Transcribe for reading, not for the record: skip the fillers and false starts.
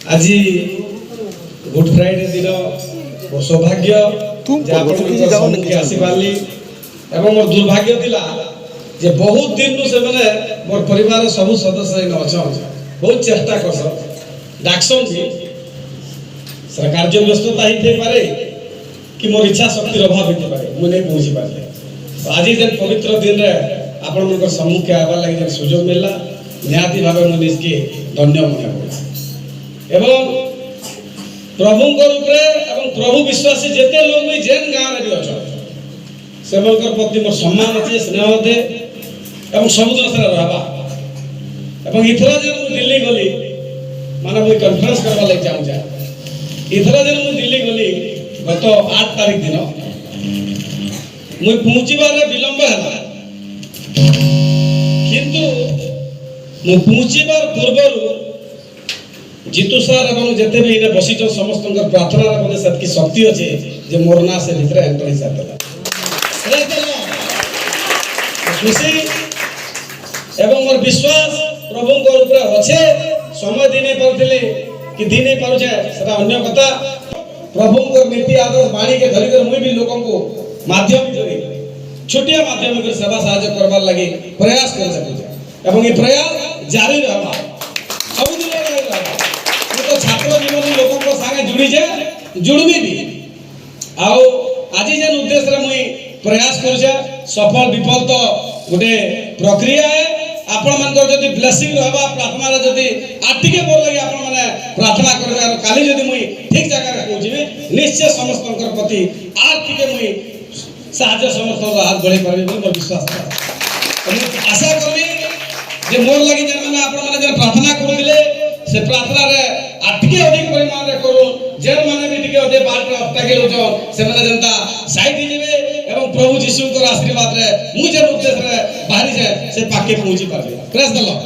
आज good Friday दिन मोर सौभाग्य आसी पार्ली एवं मोर दुर्भाग्य थिला जे बहुत दिन से मैंने मोर परिवार सब सदस्य अच्छा बहुत चेष्टा कर डाकसन भी सर कार्य व्यस्तता ही थे पारे कि मोर इच्छा शक्ति अभाव होते पारे मुझे नहीं पहुंची पारे आज जेन पवित्र दिन रे आपण मन सम्मुख आवार लगे जेन सुजोग मिलला निहाती भाव मुझे इसके धन्य मन पड़ा एवं प्रभु रूपे एवं प्रभु विश्वासी जेते लोग भी जेन गाँव में भी अच्छा से प्रति मोर सम्मान अच्छे स्नेह दे एवं समुद्र से रहबा एवं इथरा जेन मु दिल्ली गली माने मु कॉन्फ्रेंस करबा लागि जाऊ जा इथरा जेन मु दिल्ली गली गत 8 तारीख दिन मु पहुंचीबार विलंब हला किंतु मु पहुंचीबार पूर्वरु जीतू सर एवं जेते भी इने बसिच समस्त प्रार्थना रे सतकी शक्ति अछि जे मोर ना से भीतर एंटर ही साथला खुशी एवं मोर विश्वास प्रभु को ऊपर अच्छे समय दी नहीं पाउथिले कि दी नहीं पाउछे सेटा अन्य कथा प्रभु को नीति आदर्श वाणी के धरी कर मुई भी लोगों को माध्यम करी छोटिया माध्यम कर सेवा सहायता करबार लागि प्रयास कर सकू एवं ये प्रयास जारी रहबा सब दिन रहबा तो छात्र जीवन लोगों को संगे जुड़ी जे जुड़मी भी आओ आज जेन उद्देश्य रे मुई प्रयास करूछे सफल विफल तो गोटे प्रक्रिया है आपण मानकर जदी ब्लेसिंग रहबा प्रार्थना रे जदी आटिके बोल लगे आपण माने प्रार्थना करबे और काली जदी मुई ठीक जगह रे पहुंचबे निश्चय समस्तकर प्रति आटिके मुई साहाय्य समस्त हाथ बढ़े परबे बोल मोर विश्वास है आशा करबी जे मोर लागि जन माने आपण माने जन प्रार्थना करदिले से प्रार्थना रे आटिके अधिक परिमाण रे करू जेन माने भी टिके ओदे बाट रे ऑब्स्टैकल हो जाओ से माने जनता साइड ही जेबे एवं प्रभु यीशु को आशीर्वाद रे मुझे उद्देश्य रे बाहरी जाए से पाके पहुंची पाबे प्रेज द लॉर्ड।